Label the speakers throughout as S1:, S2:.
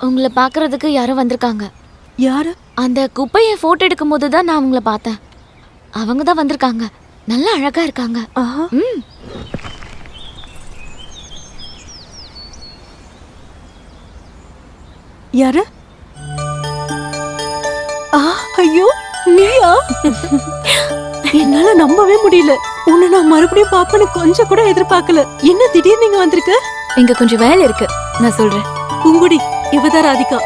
S1: உங்களை பாக்குறதுக்கு யாரும் வந்திருக்காங்க.
S2: யாரு?
S1: அந்த குப்பையை போட்டோ எடுக்கும் போதுதான் நான் உங்களை பார்த்தேன். அவங்க தான் வந்திருக்காங்க. நல்லா அழகா இருக்காங்க.
S2: யாரு? ஐயோ நீயா? என்னால நம்பவே முடியல. உன்னை நான் மறுபடியும் பாப்பேன்னு கொஞ்சம் கூட எதிர்பார்க்கல. என்ன திடீர்னு நீங்க வந்திருக்க?
S1: இங்க கொஞ்சம் வேலை இருக்கு, நான் சொல்றேன்.
S2: பூங்குடி, இவதான் ராதிகா.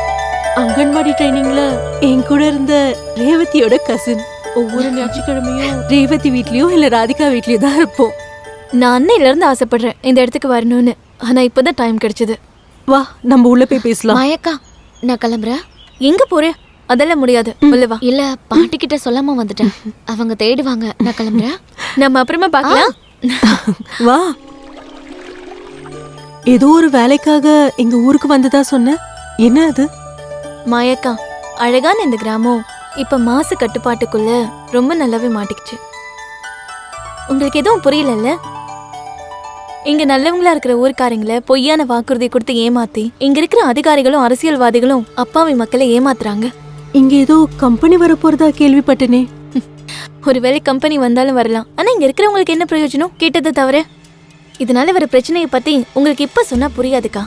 S2: அங்கன்வாடி ட்ரைனிங்ல என் கூட இருந்த ரேவதியோட கசின். ஒவ்வொரு ஞாயிற்றுக்கிழமையும் ரேவதி வீட்லயும் இல்ல ராதிகா வீட்லயும் தான் இருப்போம்.
S1: நான் அன்னையில இருந்து ஆசைப்படுறேன் இந்த இடத்துக்கு வரணும்னு. ஆனா இப்பதான் டைம் கிடைச்சது.
S2: வா, நம்ம உள்ள போய் பேசலாம்.
S1: மாயக்கா, நான் கிளம்புறேன். எங்க போறேன்? அதெல்லாம் முடியாது. உள்ளவா. இல்ல, பாட்டி கிட்ட சொல்லாம வந்துட்டேன். அவங்க தேடுவாங்க. நான் கிளம்புறேன். நம்ம அப்புறமா பார்க்கலாம்.
S2: வா. ஏதோ ஒரு வேலைக்காக எங்க ஊருக்கு வந்ததா சொன்ன. என்ன அது?
S1: மாயக்கா, அழகான இந்த கிராமம் இப்ப மாசு கட்டுப்பாட்டுக்குள்ள ரொம்ப நல்லாவே மாட்டிக்கிச்சு. உங்களுக்கு எதுவும் புரியல? இங்க நல்லவங்களா இருக்கிற ஊர்க்காரங்களை பொய்யான வாக்குறுதி கொடுத்து ஏமாத்தி இங்க இருக்கிற அதிகாரிகளும் அரசியல்வாதிகளும் அப்பாவி மக்களை ஏமாத்துறாங்க.
S2: இங்க ஏதோ கம்பெனி வர போறதா கேள்விப்பட்டனே.
S1: ஒருவேளை கம்பெனி வந்தாலும் வரலாம். ஆனா இங்க இருக்கிறவங்களுக்கு என்ன பிரயோஜனம்? கேட்டதை தவிர இதனால வர பிரச்சனையை பத்தி உங்களுக்கு இப்ப சொன்னா புரியாதுக்கா.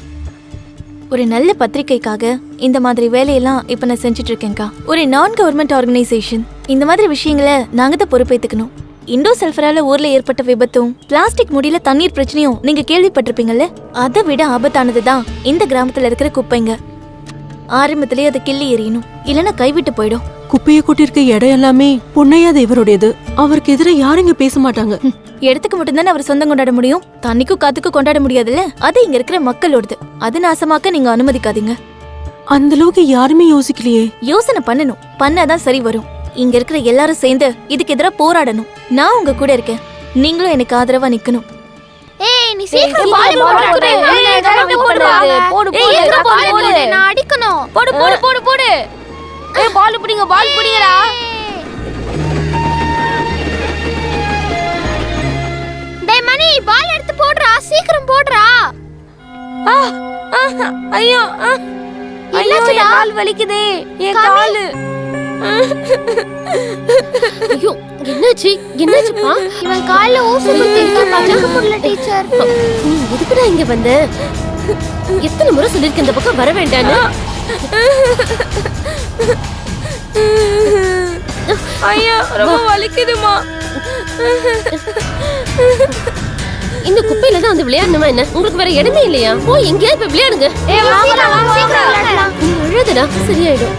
S1: ஒரு நல்ல பத்திரிகைக்காக இந்த மாதிரி வேலையெல்லாம் இப்ப நான் செஞ்சுட்டு இருக்கேன்க்கா. ஒரு நான் கவர்மெண்ட் ஆர்கனைசேஷன். இந்த மாதிரி விஷயங்களை நாங்க தான் பொறுப்பேத்துக்கணும். இண்டோ சல்ஃபரால ஊர்ல ஏற்பட்ட விபத்தும் பிளாஸ்டிக் முடியில தண்ணீர் பிரச்சனையும் நீங்க கேள்விப்பட்டிருப்பீங்கல்ல. அதை விட ஆபத்தானதுதான் இந்த கிராமத்துல இருக்கிற குப்பைங்க. ஆரம்பத்திலேயே அதை கிள்ளி எறியணும், இல்லைன்னா கைவிட்டு போயிடும்.
S2: குப்பையை கூட்டிருக்க இடம் எல்லாமே பொன்னையா தேவருடையது. அவருக்கு எதிர யாரும் இங்க பேச மாட்டாங்க.
S1: இடத்துக்கு மட்டும்தானே அவர் சொந்தம் கொண்டாட முடியும். தண்ணிக்கும் காத்துக்கும் கொண்டாட முடியாதுல்ல. அது இங்க இருக்கிற மக்களோடது. அது நாசமாக்க நீங்க அனுமதிக்காதீங்க.
S2: அந்த அளவுக்கு யாருமே யோசிக்கலையே.
S1: யோசனை பண்ணணும், பண்ணாதான் சரி வரும். இங்க இருக்கிற எல்லாரும் சேர்ந்து இதுக்கு எதிராக போராடணும். நான் உங்க கூட இருக்கேன், நீங்களும் எனக்கு ஆதரவா நிக்கணும்.
S3: ஏய், நீ சீக்கிரம் பால் போடு. ஏய், கரெக்ட் போடுடா. போடு போடு. ஏய், எங்க பால் போடு? நான் அடிக்கணும். போடு போடு போடு போடு. ஏய், பால் புடிங்க, பால் புடிங்கடா. டேய் மணி, பால் எடுத்து போடுடா, சீக்கிரம் போடுடா.
S1: ஐயோ,
S3: என்னாச்சுடா?
S1: கால் வலிக்குதே, என் காலு.
S3: ஐயோ, என்னாச்சு? என்னாச்சுப்பா? இவன் கால்ல ஊசி குத்திருக்கா, பச்சக்க முடியல டீச்சர். நீ எதுக்குடா இங்க வந்த? எத்தனை முறை சொல்லிருக்கேன் இந்த பக்கம் வர வேண்டான்னு.
S1: ஐயா, ரொம்ப வலிக்குதுமா.
S3: இந்த குப்பையில தான் வந்து விளையாடணுமா என்ன? உங்களுக்கு வேற இடமே இல்லையா? போய் எங்கேயாவது போய் விளையாடுங்க. அழுதுடா, சரியாயிடும்.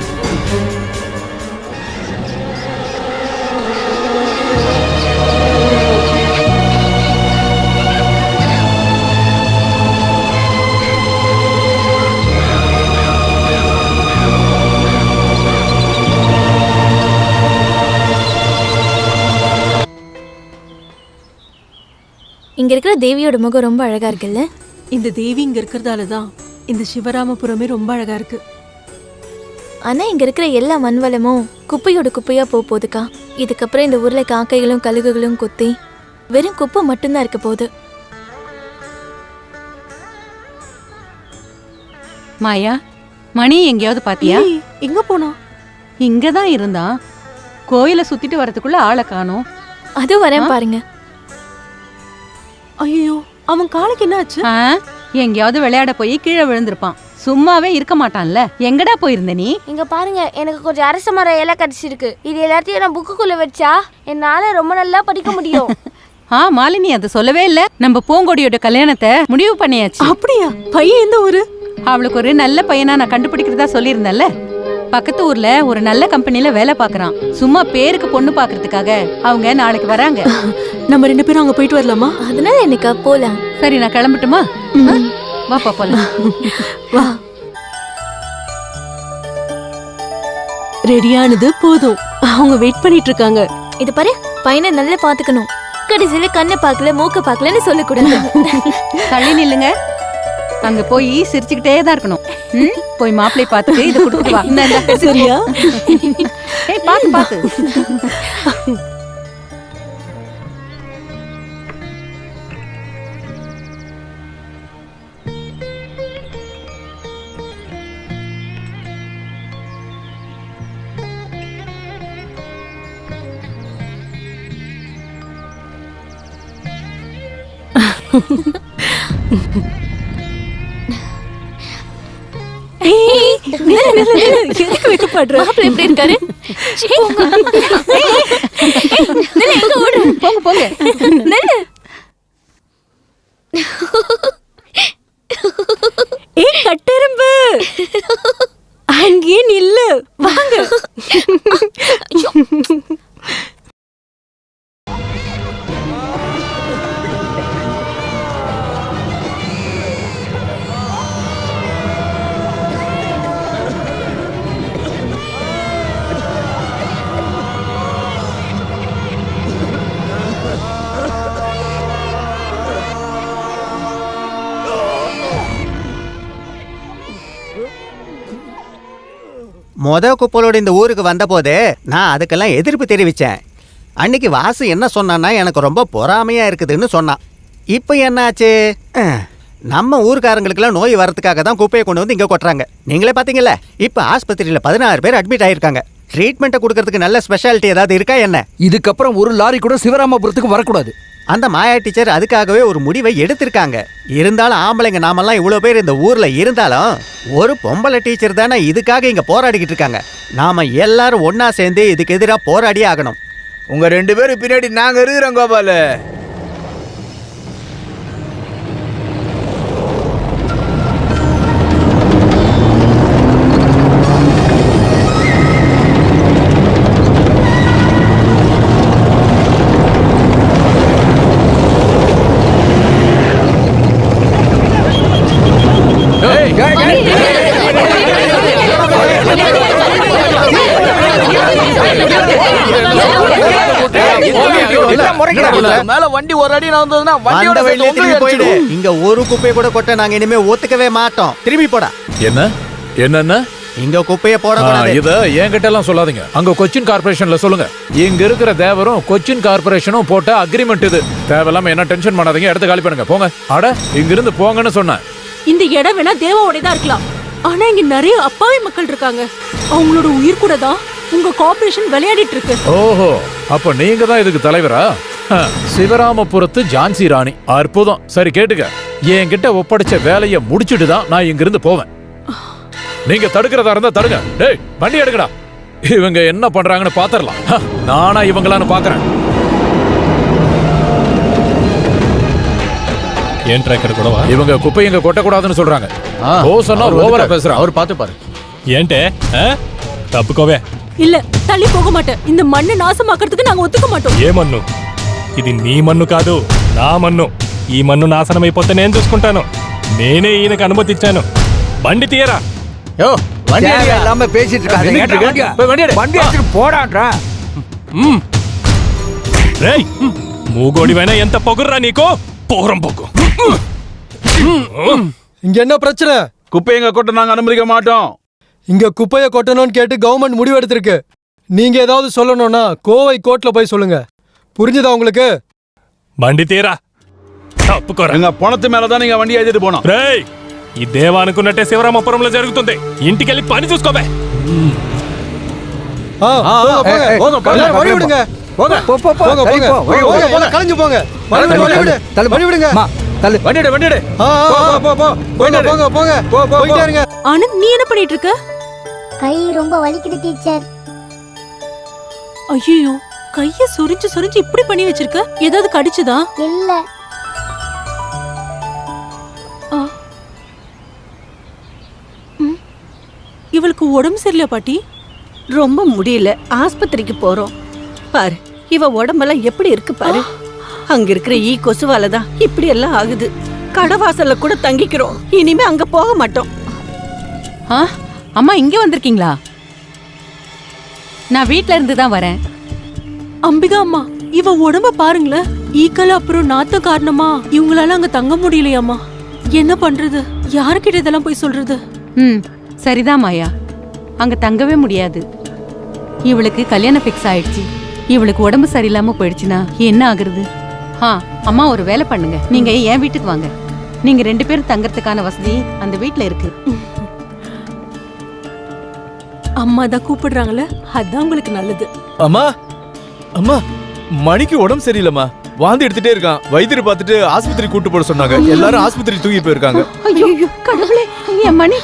S1: இங்க இருக்கிற தேவியோட முகம் ரொம்ப அழகா இருக்குல்ல.
S2: இந்த தேவி இங்க இருக்கிறதாலதான் இந்த சிவராமபுரமே ரொம்ப அழகா இருக்கு.
S1: ஆனா இங்க இருக்கிற எல்லா மண்வளமும் குப்பையோட குப்பையா போகுதுக்கா. இதுக்கப்புறம் இந்த ஊர்ல காக்கைகளும் கழுகுகளும் கொத்தி வெறும் குப்பை மட்டும்தான் இருக்க போகுது.
S4: மாயா, மணி எங்கேயாவது பாத்தியா?
S2: எங்க போனா?
S4: இங்கதான் இருந்தான். கோயிலை சுத்திட்டு வரதுக்குள்ள ஆளை காணோம்.
S1: அது வரேன் பாருங்க.
S2: ஐயோ, அவன் காலுக்கு என்ன ஆச்சு?
S4: எங்கேயாவது விளையாட போய் கீழே விழுந்திருப்பான். சும்மாவே இருக்க மாட்டான்ல. எங்கடா போயிருந்த நீ?
S3: இங்க பாருங்க, எனக்கு கொஞ்சம் அரச மர இலை கிடைச்சிருக்கு. இது எல்லாத்தையும் நான் புக்குக்குள்ள வச்சா என்னால ரொம்ப நல்லா படிக்க முடியும்.
S4: மாலினி அதை சொல்லவே இல்ல. நம்ம பூங்கொடியோட கல்யாணத்தை முடிவு பண்ணியாச்சு.
S2: அப்படியா? பையன் எந்த ஊரு?
S4: அவளுக்கு ஒரு நல்ல பையனா நான் கண்டுபிடிக்கிறதா சொல்லியிருந்தேன்ல. பக்கத்து ஊர்ல ஒரு நல்ல கம்பெனில வேலை பாக்குறான். சும்மா பேருக்கு பொண்ணு பாக்குறதுக்காக அவங்க நாளைக்கு வராங்க.
S2: நம்ம 2 பேரும் அங்க போயிட்டு வரலாமா?
S1: அதனால எனக்கு போலாம்.
S4: சரி, நான் கிளம்பட்டுமா? வாப்பா போலாம்.
S2: வா. ரெடியானது போதும். அவங்க வெயிட் பண்ணிட்டு இருக்காங்க.
S1: இது பாரு, பையனை நல்லா பாத்துக்கணும். கடைசியில கண்ணை பாக்கல மூக்க பாக்கலன்னு சொல்லக்கூடாது.
S4: தள்ளி நில்லுங்க. அங்க போய் சிரிச்சுக்கிட்டே தான் இருக்கணும். போய் மாப்பிள்ளை பார்த்துட்டு இதை கொடுத்துட்டு வா.
S2: சரியா?
S4: பாத்து பாத்து.
S2: எதுக்கு வைக்கப்படுற?
S1: மாப்பிள்ளை எப்படி இருக்காரு? நில்லு, எங்க ஓடுற?
S4: போங்க போங்க.
S1: நில்லு.
S2: ஏய் கட்டெரும்பு, அங்கேயே நில்லு, வாங்க.
S5: குப்பலோட இந்த ஊருக்கு வந்தபோது நான் அதுக்கெல்லாம் எதிர்ப்பு தெரிவித்தேன். அன்னைக்கு வாசு என்ன சொன்னான்னா எனக்கு ரொம்ப பொறாமையா இருக்குதுன்னு சொன்னான். இப்போ என்னாச்சு? நம்ம ஊருக்காரங்களுக்கெல்லாம் நோய் வரதுக்காக தான் குப்பையை கொண்டு வந்து இங்கே கொட்டுறாங்க. நீங்களே பார்த்தீங்கல்ல, இப்போ ஆஸ்பத்திரியில் 16 பேர் அட்மிட் ஆகியிருக்காங்க. ட்ரீட்மெண்ட்டை கொடுக்கறதுக்கு நல்ல ஸ்பெஷாலிட்டி ஏதாவது இருக்கா என்ன?
S6: இதுக்கப்புறம் ஒரு லாரி கூட சிவராமபுரத்துக்கு வரக்கூடாது.
S5: அந்த மாயா டீச்சர் அதுக்காகவே ஒரு முடிவை எடுத்திருக்காங்க. இருந்தாலும் ஆம்பளைங்க நாமெல்லாம் இவ்வளோ பேர் இந்த ஊரில் இருந்தாலும் ஒரு பொம்பளை டீச்சர் தானே இதுக்காக இங்கே போராடிக்கிட்டு இருக்காங்க. நாம எல்லாரும் ஒன்றா சேர்ந்து இதுக்கு எதிராக போராடியே ஆகணும்.
S7: உங்க 2 பேரும் பின்னாடி நாங்க இருக்கிறோம் கோபாலு. மேல வண்டி ஒரு அடி வந்ததுன்னா வண்டியோட
S5: போயிடு. இங்க ஒரு குப்பையை கூட கொட்ட நாங்க இனிமே ஒத்துக்கவே மாட்டோம். திரும்பி போடா.
S8: என்ன
S5: இங்க குப்பையை போடக்கூடாது.
S8: இத என்கிட்ட எல்லாம் சொல்லாதீங்க. அங்க கொச்சின் கார்பரேஷன்ல சொல்லுங்க. இங்க இருக்கிற தேவரும் கொச்சின் கார்பரேஷனும் போட்ட அக்ரிமெண்ட் இது. தேவையில்லாம என்ன டென்ஷன் பண்ணாதீங்க. இடத்த காலி பண்ணுங்க, போங்க. அட, இங்க இருந்து போங்கன்னு சொன்னேன்.
S2: இந்த இடம் வேணா தேவாவோடதான் இருக்கலாம், ஆனா இங்க நிறைய அப்பாவி மக்கள் இருக்காங்க. அவங்களோட உயிர் கூட தான் உங்க கார்பரேஷன் விளையாடிட்டு இருக்கு.
S8: ஓஹோ, அப்ப நீங்க தான் இதுக்கு தலைவரா? சிவராமபுரத்து ஜான்சி ராணி. அற்புதம். சரி கேட்டுக்க, என்கிட்ட ஒப்படைச்ச வேலையை முடிச்சுட்டு தான் நான் இங்க இருந்து போவேன். நீங்க தடுக்கிறதா இருந்தா தடுங்க. டேய், வண்டி எடுக்கடா. இவங்க என்ன பண்றாங்கன்னு பாத்துறலாம். நானா இவங்களான்னு பாக்குறேன்.
S9: ஏன் ட்ராக்கர் கூடவா?
S8: இவங்க குப்பை இங்க கொட்டக்கூடாதுன்னு சொல்றாங்க. ஓ சொன்னா ஓவரா பேசுறா.
S7: அவர் பார்த்து பாரு.
S9: ஏன்டே தப்புக்கோவே.
S2: இல்ல, தள்ளி போக மாட்டேன். இந்த மண்ணை నాశமாக்கிறதுக்கு நாங்க ఒత్తుక మాటం.
S9: ఏ మన్ను? ఇది నీ మన్ను కాదు, నా మన్ను. ఈ మన్ను నాశనమైపోతే నేను చూసుకుంటాను. నేనే ఈయనకు అనుమతి ఇచ్చాను. బండి తీయరా.
S7: யோ, வண்டி
S6: எல்லாமே பேசிட்டு இருக்காங்க.
S7: வண்டி எடுத்து போடான்றா.
S9: రేయ్, మూగోడివైనా ఎంత పొగుర్రా నీకు? పోరం పొగ్గు.
S10: இங்க என்ன பிரச்சனை?
S7: குப்பை எங்க கொட்ட நாங்க அனுமதிக்க மாட்டோம்.
S10: இங்க குப்பையை கொட்டணும்னு கேட்டு கவர்மெண்ட் முடிவு எடுத்திருக்கு. நீங்க ஏதாவது சொல்லணும்னா கோவை கோர்ட்ல போய் சொல்லுங்க. புரிஞ்சுதா உங்களுக்கு?
S9: బండి తీయరా. తప్పుకోరా.
S7: எங்க பணத்து மேலதான் நீங்க வண்டி ஏத்திட்டு போனோம்.
S9: రేయ్, ఈ దేవ అనుకున్నట్టే శివరామపురంలో జరుగుతుంది. ఇంటికెళ్ళి పని చూసుకోవే.
S10: வழி விடுங்க.
S7: போங்க
S10: போங்க போங்க, கலைஞ்சு போங்க. வழி விடுங்க.
S7: வண்டி எடு.
S10: போங்க போயிட்டே இருங்க.
S2: ஆனந்த், நீ என்ன பண்ணிட்டு இருக்க?
S11: கை ரொம்ப வலிக்குது டீச்சர்.
S2: ஐயோ, கைய சொரிஞ்சு இப்படி பண்ணி வச்சிருக்க. ஏதாவது கடிச்சுதா?
S11: இல்ல.
S2: இவளுக்கு உடம்பு சரியில்லை பாட்டி.
S12: ரொம்ப முடியல, ஆஸ்பத்திரிக்கு போறோம். பாரு, இவ உடம்பெல்லாம் எப்படி இருக்கு பாரு. அங்க இருக்கிற கொசுவால தான் இப்படி எல்லாம் ஆகுது. கடவாசல்ல கூட தங்கிக்கிறோம். இனிமே அங்க போக மாட்டோம்.
S4: அம்மா இங்க வந்திருக்கீங்களா? நான் வீட்ல இருந்து தான் வரேன்.
S2: அம்பிகா அம்மா, இவ உடம்ப பாருங்களேன். ஈக்கள் அப்புறம் நாத்த காரணமா இவங்களால அங்க தங்க முடியலையாமா. என்ன பண்றது? யாருக்கிட்ட இதெல்லாம் போய் சொல்றது?
S4: சரிதான் மாயா, அங்க தங்கவே முடியாது. இவளுக்கு கல்யாணம் ஃபிக்ஸ் ஆயிடுச்சு. இவளுக்கு உடம்பு சரியில்லாம போயிடுச்சுன்னா என்ன ஆகுறது? அம்மா ஒரு வேலை பண்ணுங்க, நீங்க என் வீட்டுக்கு வாங்க. நீங்க 2 பேரும் தங்கறதுக்கான வசதி அந்த வீட்ல இருக்கு.
S2: அம்மா தான் கூப்பிடுறாங்கல்ல, அதான் உங்களுக்கு நல்லது.
S7: அம்மா மணிக்கு உடம்பு சரியில்லைம்மா. வாந்தி எடுத்துட்டே இருக்கான். வைத்தியர் பார்த்துட்டு ஆஸ்பத்திரி கூட்டு போட சொன்னாங்க. எல்லாரும் ஆஸ்பத்திரி தூக்கி போயிருக்காங்க.
S4: ஐயோ கடவுளே, என் மணி.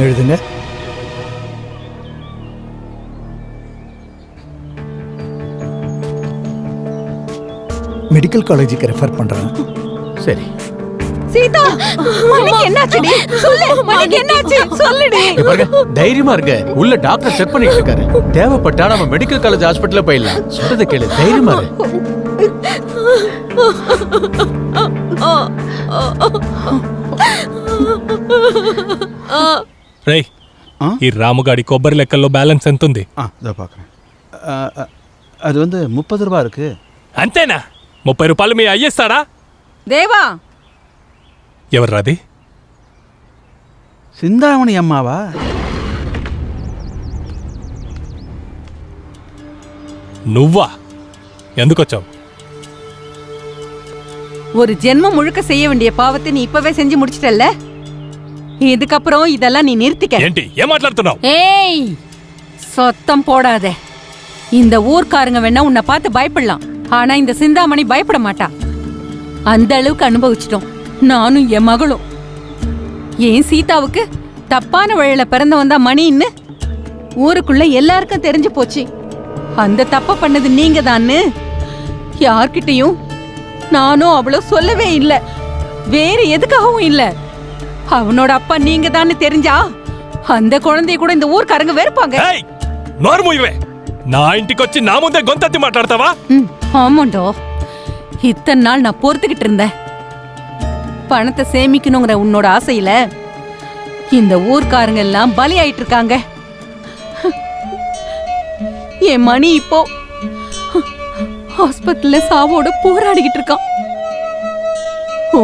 S6: எழுதுங்க. மெடிக்கல் காலேஜுக்கு ரெஃபர் பண்றேன்.
S7: சரி.
S4: சீதா, மணிக்கு என்னாச்சுடி? சொல்லு, மணிக்கு என்னாச்சு? சொல்லுடி.
S7: இங்க பாருங்க, தைரியமா இருங்க. உள்ள டாக்டர் செக் பண்ணிட்டு இருக்காரு. தேவைப்பட்டா நம்ம மெடிக்கல் காலேஜ் ஹாஸ்பிடல்ல போயிடலாம். சொல்றத கேளு, தைரியமா இரு.
S9: రేయ్ ఈ రాముగాడి కొబ్బరి లెక్కల్లో బ్యాలెన్స్ ఎంత ఉంది?
S7: இதோ பார்க்குறேன். அது வந்து 30 ரூபாய் இருக்கு.
S9: అంతేనా? 30 రూపాయలు మీ అయ్యేస్తాడా?
S4: தேவா,
S9: ఎవర్రాది?
S7: சிந்தாமணி அம்மாவா?
S9: నువ్వా? ఎందుకొచ్చావు?
S4: ஒரு ஜென்மம் முழுக்க செய்ய வேண்டிய பாவத்தை நீ இப்பவே செஞ்சு முடிச்சிட்டல்ல? இதுக்கப்புறம் இதெல்லாம் நீ நிறுத்திக்க.
S9: ఏంటి ఏం మాట్లాడుతున్నావు?
S4: ஏய், சத்தம் போடாத. இந்த ஊர்க்காரங்க வேணா உன்னை பார்த்து பயப்படலாம், ஆனா இந்த சிந்தாமணி பயப்பட மாட்டா. அந்த அளவுக்கு அனுபவிச்சிட்டோம் நானும் என் மகளும். ஏன் சீதாவுக்கு தப்பான வழியில பிறந்தவன் தான் மணின்னு ஊருக்குள்ள எல்லாருக்கும் தெரிஞ்சு போச்சு. அந்த தப்ப பண்ணது நீங்க தான்னு யார்கிட்டயும் நானும் அவ்வளோ சொல்லவே இல்லை. வேற எதுக்காகவும் இல்லை. அவனோட அப்பா நீங்க தான்னு தெரிஞ்சா அந்த குழந்தைய கூட இந்த ஊர்க்காரங்க வெறுப்பாங்க.
S9: ఏయ్ నోరు మూయవే. నా ఇంటికొచ్చి నా ముందే గొంతెత్తి మాట్లాడతావా?
S4: ஆமாண்டோ, இத்தனை நாள் நான் பொறுத்துக்கிட்டு இருந்தேன். பணத்தை சேமிக்கணுங்கிற உன்னோட ஆசையில இந்த ஊர்க்காரங்க எல்லாம் பலி ஆயிட்டு இருக்காங்க. என் மணி இப்போ ஹாஸ்பிட்டல்ல சாவோட போராடிக்கிட்டு இருக்கான்.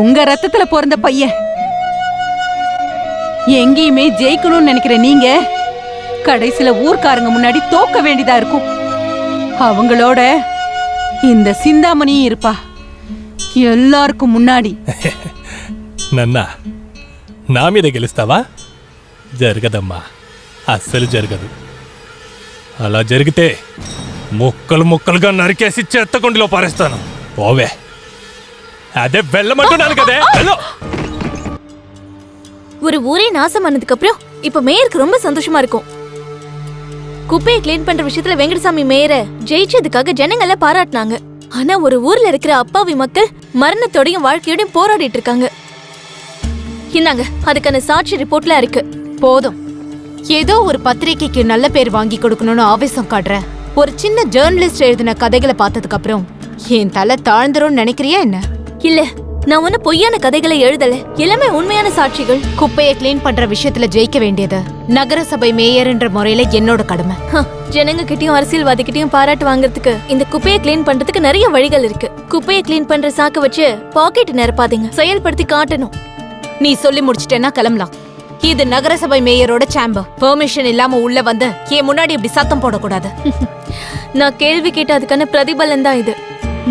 S4: உங்க ரத்தத்துல பிறந்த பையன் எங்கேயுமே ஜெயிக்கணும்னு நினைக்கிற நீங்க கடைசியில ஊர்க்காரங்க முன்னாடி தோக்க வேண்டியதா இருக்கும். அவங்களோட இந்த சிந்தாமணியும் இருப்பா எல்லாருக்கும் முன்னாடி.
S9: నన్నా నా మీద గెలుస్తావా? జరగదమ్మా, అస్సలు జరగదు. అలా జరిగితే ముక్కలు ముక్కలుగా నరికేసి చెత్తకుండిలో పారేస్తాను. పోవే. అదే వెళ్ళమంటున్నాను కదే. వెళ్ళు.
S1: ஒரு ஊரே நாசமானதுக்கு அப்புறம் இப்ப மேயருக்கு ரொம்ப சந்தோஷமா இருக்கும். குப்பையை கிளீன் பண்ற விஷயத்துல வெங்கடசாமி மேயரை ஜெயிச்சதுக்காக ஜனங்க எல்லாம் பாராட்டினாங்க. ஆனா ஒரு ஊர்ல இருக்கிற அப்பாவி மக்கள் மரணத்தோடையும் வாழ்க்கையோடையும் போராடிட்டு இருக்காங்க. இந்தாங்க, அதுக்கான சாட்சி ரிப்போர்ட்ல இருக்கு.
S2: போதும். ஏதோ ஒரு பத்திரிக்கைக்கு நல்ல பேர் வாங்கி கொடுக்கணும்னு ஆவேசம் காட்டுறேன். ஒரு சின்ன ஜேர்னலிஸ்ட் எழுதின கதைகளை பார்த்ததுக்கு அப்புறம் என் தலை தாழ்ந்துரும் நினைக்கிறியா என்ன?
S1: இல்ல, நான் ஒன்னும் பொய்யான கதைகளை எழுதல. எல்லாமே உண்மையான சாட்சிகள்.
S2: குப்பையை கிளீன் பண்ற விஷயத்துல ஜெயிக்க வேண்டியது நகரசபை மேயர்ன்ற முறையில என்னோட கடமை.
S1: ஜனங்க கிட்டயும் அரசியல்வாதி கிட்டயும் பாராட்டு வாங்குறதுக்கு இந்த குப்பையை கிளீன் பண்றதுக்கு நிறைய வழிகள் இருக்கு. குப்பையை கிளீன் பண்ற சாக்க வச்சு பாக்கெட் நிரப்பாதீங்க, செயல்படுத்தி காட்டணும்.
S2: நீ சொல்லி முடிச்சிட்டேன்னா கிளம்பலாம். இது நகரசபை மேயரோட சேம்பர். பெர்மிஷன் இல்லாம உள்ள வந்து என் முன்னாடி இப்படி சத்தம் போடக்கூடாது.
S1: நான் கேள்வி கேட்ட அதுக்கான பிரதிபலன் தான் இது.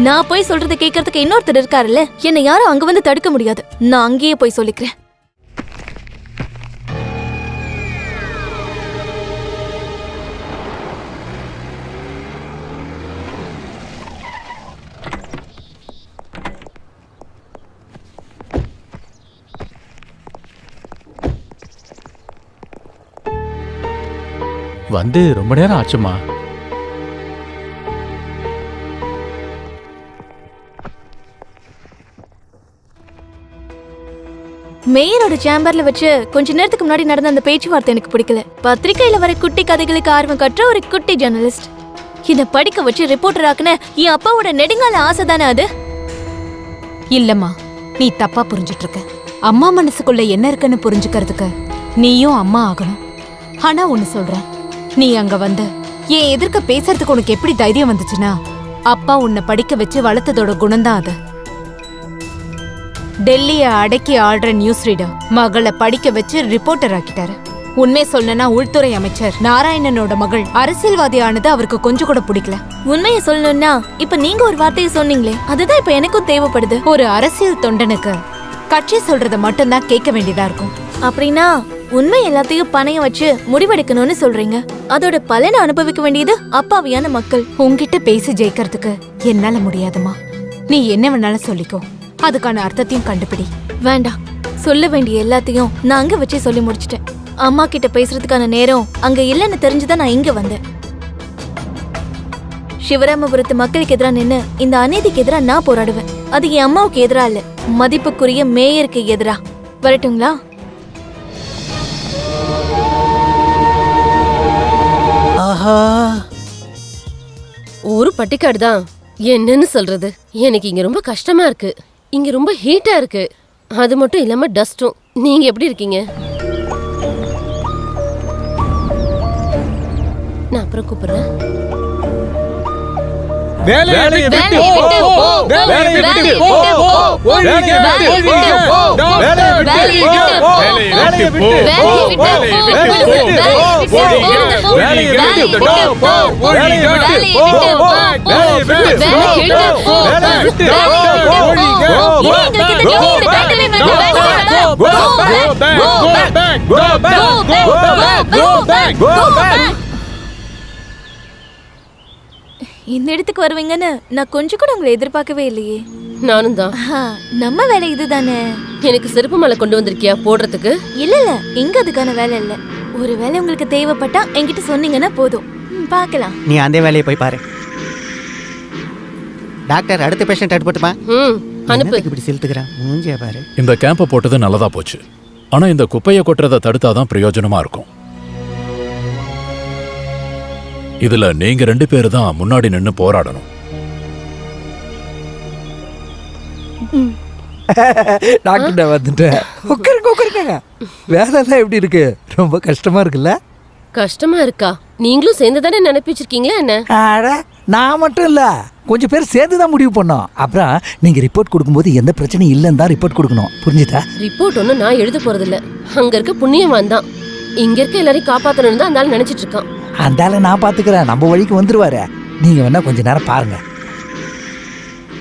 S1: நான் போய் சொல்றதை கேட்கறதுக்கு இன்னொருத்தர் இருக்காருல்ல, என்னை யாரும் அங்க வந்து தடுக்க முடியாது. நான் அங்கேயே போய் சொல்லிக்கிறேன்.
S7: வந்து ரொம்ப நேரம் ஆச்சுமா.
S1: மேயரோட சேம்பர்ல வச்சு கொஞ்ச நேரத்துக்கு முன்னாடி நடந்த அந்த பேச்சுவார்த்தை எனக்கு பிடிக்கல. பத்திரிக்கையில வர குட்டி கதைகளுக்கு ஆர்வம் கற்ற ஒரு குட்டி ஜெர்னலிஸ்ட் இத படிக்க வச்சு ரிப்போர்ட்டர் ஆக்குன என் அப்பாவோட நெடுங்கால ஆசை தானே அது?
S2: இல்லம்மா, நீ தப்பா புரிஞ்சிட்டு இருக்க. அம்மா மனசுக்குள்ள என்ன இருக்குன்னு புரிஞ்சுக்கிறதுக்கு நீயும் அம்மா ஆகணும். ஆனா ஒன்னு சொல்றேன், நீ அங்க வந்து என் எதிர்க்க பேசுறதுக்கு உனக்கு எப்படி தைரியம் வந்துச்சுன்னா, அப்பா உன்னை படிக்க வச்சு வளர்த்ததோட குணம்தான் அது. டெல்லிய அடக்கி ஆடுற நியூஸ் ரீடர் மகளை படிக்க வச்சு ரிப்போர்ட்டர் ஆக்கிட்டாரு. உண்மை சொல்லனா உள்துறை அமைச்சர் நாராயணனோட மகள் அரசியல்வாதி ஆனது அவருக்கு கொஞ்சம் கூட பிடிக்கல.
S1: உண்மையை சொல்லணும்னா இப்ப நீங்க ஒரு வார்த்தையை சொன்னீங்களே, அதுதான் இப்ப எனக்கும் தேவைப்படுது.
S2: ஒரு அரசியல் தொண்டனுக்கு கட்சி சொல்றத மட்டும்தான் கேட்க வேண்டியதா இருக்கும்.
S1: அப்படின்னா உண்மை எல்லாத்தையும் பணைய வச்சு முடிவெடுக்கணும்னு சொல்றீங்க. அதோட பலனை அனுபவிக்க வேண்டியது அப்பாவியான மக்கள்.
S2: உன்கிட்ட பேசி ஜெயிக்கிறதுக்கு என்னால முடியாதுமா. நீ என்ன வேணாலும் சொல்லிக்கோ, அதுக்கான அர்த்தத்தையும் கண்டுபிடி.
S1: வேண்டாம், சொல்ல வேண்டிய எல்லாத்தையும் நான் அங்க வச்சு சொல்லி முடிச்சிட்டேன். அம்மா கிட்ட பேசுறதுக்கான நேரம் அங்க இல்லைன்னு தெரிஞ்சுதான் நான் இங்க வந்தேன். சிவராமபுரத்து மக்களுக்கு எதிரா நின்னு இந்த அநீதிக்கு எதிரா நான் போராடுவேன். அது என் அம்மாவுக்கு எதிரா இல்ல, மதிப்புக்குரிய மேயருக்கு எதிரா. வரட்டுங்களா?
S10: ஆஹா,
S3: ஒரு பட்டிக்காடு தான். என்னன்னு சொல்றது, எனக்கு இங்க ரொம்ப கஷ்டமா இருக்கு. இங்க ரொம்ப ஹீட்டா இருக்கு. அது மட்டும் இல்லாம டஸ்டும். நீங்க எப்படி இருக்கீங்க? நான் அப்புறம் கூப்பிடுறேன்.
S7: வேலையை விட்டு போ. வேலையை விட்டு போ. வேலையை விட்டு போ. வேலையை விட்டு போ. வேலையை விட்டு போ. வேலையை விட்டு போ. வேலையை விட்டு போ. வேலையை விட்டு
S1: இந்த இடத்துக்கு வருவீங்கன்னு நான் கொஞ்சம் கூட உங்களை எதிர்பார்க்கவே இல்லையே.
S3: நானும் தான்.
S1: நம்ம வேலை இதுதானே.
S3: எனக்கு செருப்பு மலை கொண்டு வந்திருக்கியா போடுறதுக்கு?
S1: இல்ல இல்ல, இங்க அதுக்கான வேலை இல்ல. ஒரு வேலை உங்களுக்கு தேவைப்பட்டா என்கிட்ட சொன்னீங்கன்னா போதும், பார்க்கலாம்.
S5: நீ அந்த வேலையை போய் பாரு. டாக்டர், அடுத்த பேஷண்ட் அனுப்பட்டுமா?
S3: அனுப்பு.
S5: இப்படி செலுத்துக்கிறான், மூஞ்சிய பாரு.
S8: இந்த கேம்ப போட்டது நல்லதா போச்சு. ஆனா இந்த குப்பையை கொட்டுறதை தடுத்தாதான் பிரயோஜனமா இருக்கும். இதுல நீங்க 2 பேரு தான் முன்னாடி நின்னு போராடணும்.
S6: டாக்டர் வந்துட்டேன். உட்காருங்க. வேலைலாம் எப்படி இருக்கு? ரொம்ப கஷ்டமா இருக்குல்ல?
S3: கஷ்டமா இருக்கா? நீங்களும் சேர்ந்து தானே நினைப்பிச்சிருக்கீங்களா என்ன?
S6: அட, நான் மட்டும் இல்ல, கொஞ்சம் பேர் சேர்ந்து தான் முடிவு பண்ணோம். அப்புறம் நீங்க ரிப்போர்ட் கொடுக்கும்போது எந்த பிரச்சனையும் இல்லைன்னு தான் ரிப்போர்ட் கொடுக்கணும். புரிஞ்சுதா?
S3: ரிப்போர்ட் ஒன்றும் நான் எழுத போறதில்ல. அங்க இருக்க புண்ணியவான் தான் இங்க இருக்க எல்லாரையும் காப்பாத்தணும்னு தான் அந்த ஆள் நினைச்சிட்டு இருக்கான்.
S6: அந்த ஆளை நான் பாத்துக்கிறேன், நம்ம வழிக்கு வந்துருவாரு. நீங்க வேணா கொஞ்ச நேரம் பாருங்க.